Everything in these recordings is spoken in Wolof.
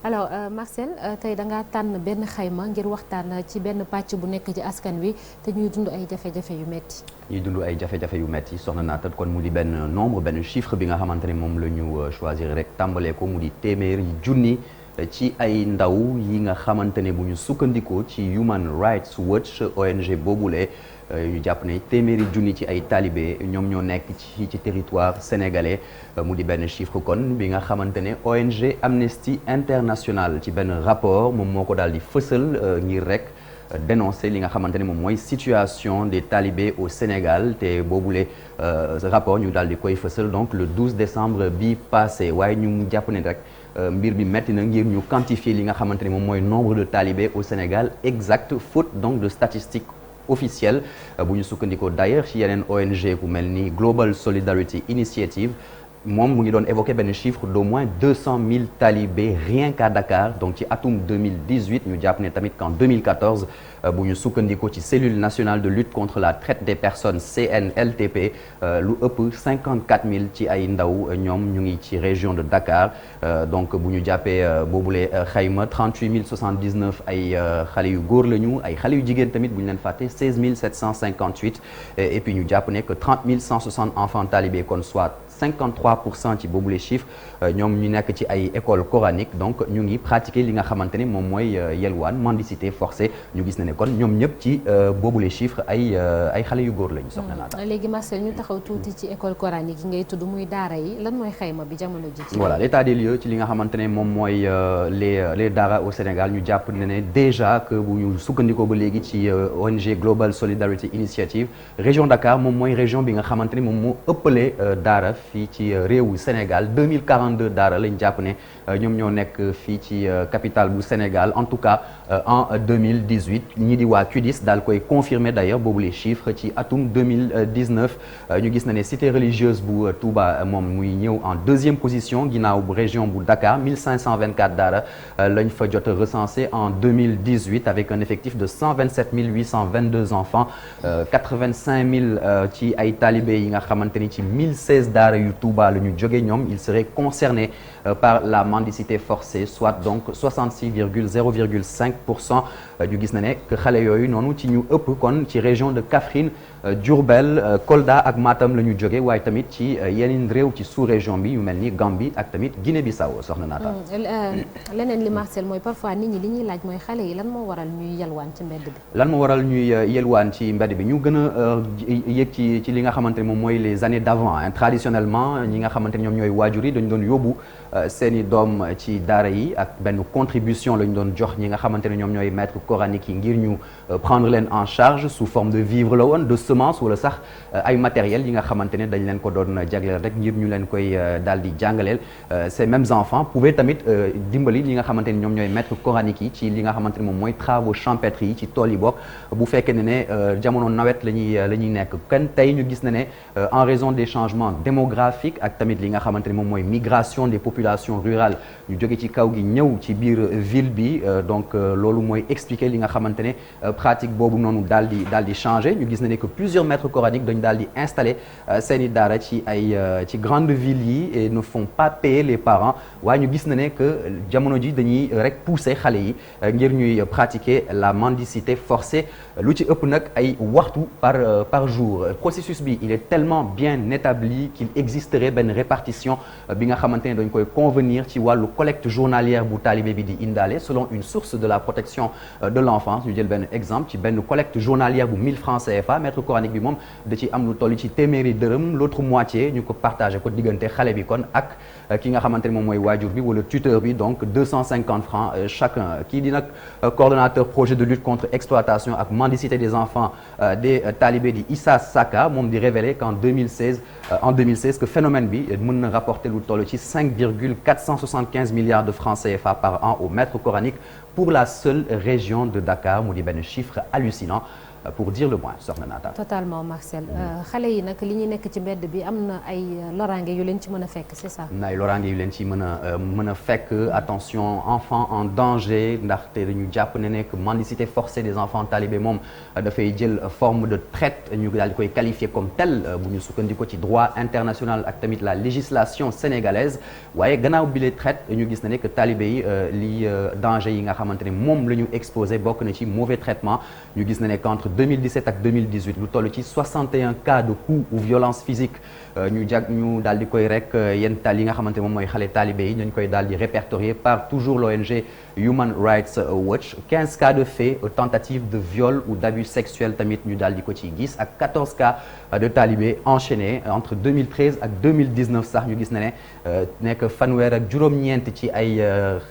alors Marcel tey da ngaa tànn benn xayma ngir waxtaan ci benn pàcc bu nekk ci askan wi te ñuy dund ay jafe-jafe yu metti ñuy dund ay jafe-jafe yu metti soxna Naata kon mu di benn nombre benn chiffre bi nga xamante ne moom la ñu choisir rek tàmbalee ko mu di téeméeri junni ci ay ndaw yi nga xamante ne bu ñu sukkandikoo ci Human Rights Watch ONG boobule ñu jàpp ne téeméeri junni ci ay talibé ñoom ñoo nekk ci territoire sénégalais mu di benn chiffre kon bi nga xamante ne ONG Amnesty International ci benn rapport moom moo ko daal di fësal ngir rek dénoncer li nga xamante ne moom mooy situation des talibés au Sénégal te boobule rapport ñu daal di koy fësal donc le 12 décembre bi passé waaye ñu jàpp ne rek mbir bi metti na ngir ñu quantifier li nga xamante ne moom mooy nombre de talibés au Sénégal exact faute donc de statistiques officielles bu ñu sukkandikoo d'ailleurs ci yeneen ONG ku mel ni Global Solidarity Initiative moom mu ngi doon évoqué benn chiffre d'au moins 200 000 talibés rien qu'à Dakar donc ci atum 2018 ñu jàpp ne tamit qu'en 2014 bu ñu sukkandikoo ci cellule nationale de lutte contre la traite des personnes CNLTP lu ëpp 54 000 ci ay ndaw ñoom ñu ngi ci région de Dakar donc bu ñu jàppee boobule xayma 38 079 ay xale yu góor lañu ay xale yu jigéen tamit bu ñu leen fàtte 16 758 et puis ñu jàpp ne que 30 160 enfants talibés kon soit 53% ci boobu les chiffres ñoom ñu nekk ci ay écoles coraniques donc ñu ngi pratiquer li nga xamante ne moom mooy yelwaan mendicité forcée ñu gis na ne kon ñoom ñëpp ci boobu les chiffres ay xale yu góor lañu soxna Naata. léegi Marcel ñu taxaw tuuti ci école coranique yi ngay tudd muy daara yi lan mooy xayma bi jamono ji. voilà l'état des lieux ci li nga xamante ne moom mooy les daara au Sénégal ñu jàpp ne déjà que bu ñu sukkandikoo ba léegi ci ONG Global Solidarity Initiative région Dakar moom mooy région bi nga xamante ne moom moo ëppale daara fii ci réewu Sénégal 2042 daara lañ jàpp ne ñoom ñoo nekk fii ci capitale bu Sénégal en tout cas en 2018 ñii di waa QDIS daal koy confirmer d'ailleurs boobu les chiffres ci atum 2019 ñu gis na ne cité religieuse bu Touba moom muy ñëw en deuxième position ginnaaw bu région bu Dakar 1524 daara lañ fa jot a recensé en 2018 avec un effectif de 127 822 enfants 85 000 ci ay talibés yi nga xamante ni ci 1016 daara yu Touba la ñu jógee ñoom ils seraient concernés par la mendicité forcée soit donc 66,0,5% ñu gis na ne que xale yooyu noonu ci ñu ëpp kon ci région de Kaffrine Diourbel Kolda ak Matam la ñu jógee waaye tamit ci yeneen réew ci sous-région bi yu mel ni Gambie ak tamit Guinée-Bissau soxna Naata. leneen li Marcel mooy parfois nit ñi li ñuy laaj mooy xale yi lan moo waral ñuy yelwaan ci mbedd bi. lan moo waral ñuy yelwaan ci mbedd bi ñu gën a yëg ci li nga xamante ne moom mooy les années d'avant traditionnellement ñi nga xamante ne ñoom ñooy waajur yi dañu doon yóbbu seeni doom ci daara yi ak benn contribution la ñu doon jox ñi nga xamante ne ñoom ñooy maîtres coraniques yi ngir ñu prendre leen en charge sous forme de vivre la woon de semence wala sax ay matériel yi nga xamante ne dañ leen ko doon jagleel rek ngir ñu leen koy daal di jàngaleel ces mêmes enfants pouvaient tamit dimbali li nga xamante ne ñoom ñooy maîtres coraniques yi ci li nga xamante ne moom mooy travaux champêtres yi ci tool yi bokk bu fekkee ne jamono nawet la ñuy nekk kenn tey ñu gis na ne en raison des changements démographiques ak tamit li nga xamante ne moom mooy migration des populations rurales ñu jóge ci kaw gi ñëw ci biir ville bi donc loolu mooy expliquer li nga xamante ne pratique boobu noonu daal di changer ñu gis na ne que plusieurs maîtres coraniques dañu daal di installer seeni daara ci grandes villes yi et ne font pas payer les parents waaye ñu gis na ne que jamono ji dañuy rek pousser xale yi ngir ñuy pratiquer la mendicité forcée lu ci ëpp nag ay waxtu par jour processus bi il est tellement bien établi qu'il existerait benn répartition bi nga xamante ne dañ koy convenir ci wàllu collecte journalière bu talibé bi di indaale selon une source de la protection de l'enfance ñu jël benn exemple ci benn collecte journalière bu 1000 francs CFA maître coranique bi moom da ci am lu toll ci téeméeri dërëm l'autre moitié ñu ko partagé ko diggante xale bi kon ak ki nga xamante ne moom mooy waajur bi wala tuteur bi donc 250 francs chacun kii di nag coordonnateur projet de lutte contre exploitation ak mendicité des enfants des talibés di Issa Saka moom di révéler qu'en 2016 que phénomène bi mën na rapporter lu toll ci 5,475 milliards de francs CFA par an au maître coranique pour la seule région de Dakar mu di benn chiffre hallucinant pour dire le moins soxna Naata. totalement Marcel xale yi nag li ñuy nekk ci mbedd bi am na ay loraange yu leen ci mën a fekk c'est ça. ay loraange yu leen ci mën a fekk attention enfants en danger ndaxte dañu jàpp ne nekk mendicité forcée des enfants talibés moom dafay jël forme de traite ñu daal di koy qualifier comme tel bu ñu sukkandiko ci droit international ak tamit la législation sénégalaise waaye gannaaw bi les traite ñu gis na ne que talibé yi li danger yi nga xamante ne moom la ñu exposé bokk na ci mauvais traitement ñu gis na ne qu'entre 2017 ak 2018 lu toll ci 61 cas de coups ou violence physique ñu daal di koy rek yenn yi nga xamante ne moom mooy xale talibé yi ñu koy daal di répertorier par toujours l'ONG Human Rights Watch 15 cas de faits tentative de viol ou d'abus sexuels tamit ñu daal di ko ci gis ak 14 cas de talibé enchaînés entre 2013 ak 2019 sax ñu gis na ne nekk fanweer ak juróom-ñeent ci ay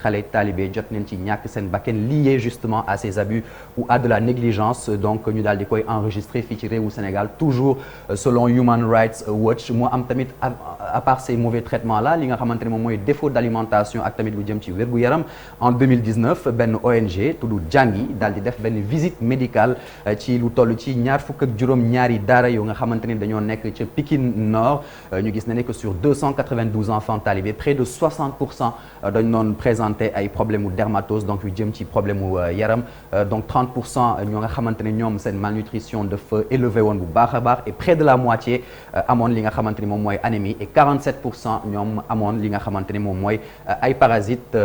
xale talibé jot nañ ci ñàkk seen bakken lié justement à ces abus ou à de la négligence donc ñu daal di koy enregistré fii ci réewu Sénégal toujours selon Human Rights Watch moo am tamit à part ces mauvais traitements là li nga xamante ne moom mooy défaut d'alimentation ak tamit lu jëm ci wér-gu-yaram en 2019 benn ONG tudd Jàngi daal di def benn visite médicale ci lu toll ci ñaar fukk ak juróom-ñaari daara yoo nga xamante ne dañoo nekk ca Pikine Nord ñu gis ne que sur 292 enfants talibés près de 60% dañ doon présenter ay problème u dermatose donc yu jëm ci problème u yaram donc 30% ñoo nga xamante ne ñoom seen malnutrition dafa élevé woon bu baax a baax et près de la moitié amoon li nga xamante ni moom mooy anémie et 47% ñoom amoon li nga xamante ni moom mooy ay parasites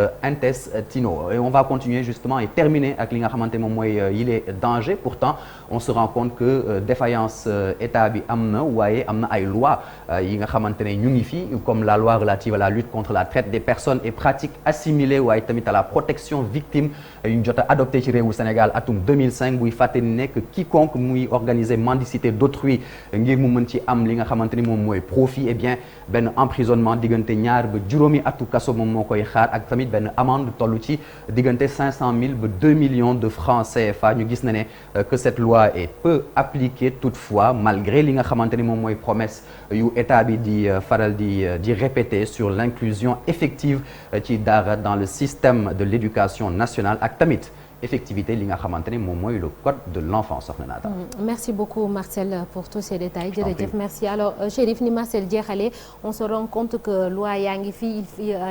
intestinaux et on va continuer justement et terminer ak li nga xamante ni moom mooy yile danger pourtant on se rend compte que défaillance état bi am na waaye am na ay lois yi nga xamante ne ñu ngi fi comme la loi relative à la lutte contre la traite des personnes et pratiques assimilées waaye tamit à la protection victime yu ñu jot a adopté ci réewu Sénégal atum 2005 buy fàtte ni nekk quiconque muy organiser mendicité d'autrui ngir mu mën ci am li nga xamante ni moom mooy profit et bien benn emprisonnement diggante ñaar ba juróomi atu kaso moom moo koy xaar ak tamit benn amende toll ci diggante 500 000 ba 2 millions de francs CFA ñu gis na ne que cette loi est peu appliquée toutefois malgré li nga xamante ni moom mooy promesse yu état bi di faral di répéter sur l'inclusion effective ci daara dans le système de l'éducation nationale ak tamit effectivité li nga xamante ne moom mooy le code de l'enfant soxna Naata. Merci beaucoup Marcel pour tous ces détails jërëjëf merci alors Chérif ni Marcel jeexalee on se rend compte que loi yaa ngi fii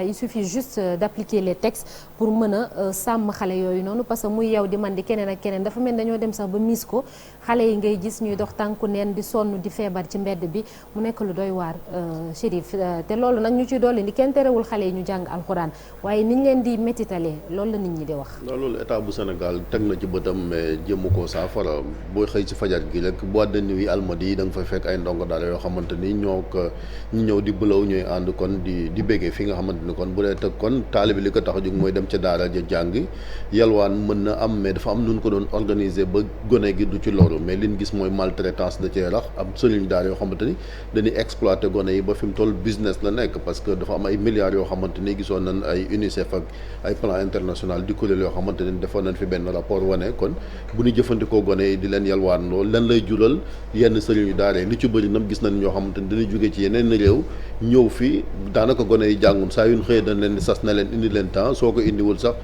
il suffit juste d'appliquer les textes pour mën a sàmm xale yooyu noonu parce que muy yow di man di keneen ak keneen dafa mel dañoo dem sax ba miis ko xale yi ngay gis ñuy dox tànku neen di sonn di feebar ci mbedd bi mu nekk lu doy waar Chérif te loolu nag ñu ciy dolli ni kenn terewul xale yi ñu jàng alxuraan waaye niñ leen di métitalee loolu la nit ñi di wax. Sénégal teg na ci bëtam mais jëmm ko saafara boo xëy ci fajar gi rek boîte de nuit Almadies yi da nga fay fekk ay ndongo daara yoo xamante ni ñoo ko ñu ñëw di bëlaw ñooy ànd kon di béggee fi nga xamante ni kon bu dee teg kon taalibe li ko tax a jóg mooy dem ca daara ja jàng yalwaan mën na am mais dafa am nu ñu ko doon organiser ba gone gi du ci loolu mais liñ gis mooy maltraitance da cee rax am sëriñ daara yoo xamante ni dañuy exploiter gone yi ba fi mu toll business la nekk parce que dafa am ay milliards yoo xamante ni gisoon nañ ay UNICEF ak ay plan international di kuréel yoo xamante ni defoon nañ fi benn rapport wane kon bu ñu jëfandikoo gone yi di leen yalwaan loolu lan lay jural yenn sëriñ yu daara li ci bëri nam gis nañ ñoo xamante ni dañuy jógee ci yeneen réew ñëw fii daanaka gone yi jàngum saa yu ñu xëyee dañ leen di sas na leen indi leen temps soo ko indiwul sax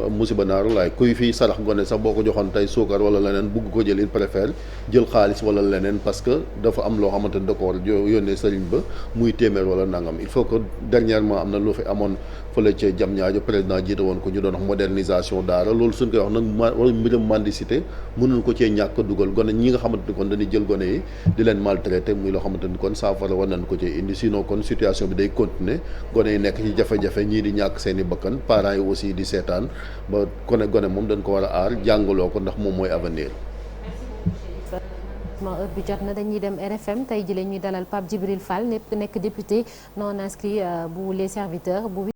musiba naaru laay kuy fii sarax gone sax boo ko joxoon tey suukar wala leneen bugg ko jël il préfère jël xaalis wala leneen parce que dafa am loo xamante ni da ko war a yónnee sëriñ ba muy téeméer wala nangam il faut que dernièrement am na lu fi amoon fële ca jam ñaajo président jiite woon ko ñu doon wax modernisation daara loolu suñ koy wax nag wala mbiram mendicité mënuñ ko cee ñàkk a dugal gone ñi nga xamante ni kon dañuy jël gone yi di leen maltraité muy loo xamante ni kon saafara war nañ ko cee indi sinon kon situation bi day continuer gone yi nekk ci jafe-jafe ñii di ñàkk seen i bakkan parents yi aussi di seetaan ba gone moom dañ ko war a aar jàngaloo ko ndax moom mooy avenir. heure bi jot na dañuy dem RFM tey jii la ñuy dalal Pape Djibril Fall nekk député non inscrit bu les serviteurs bu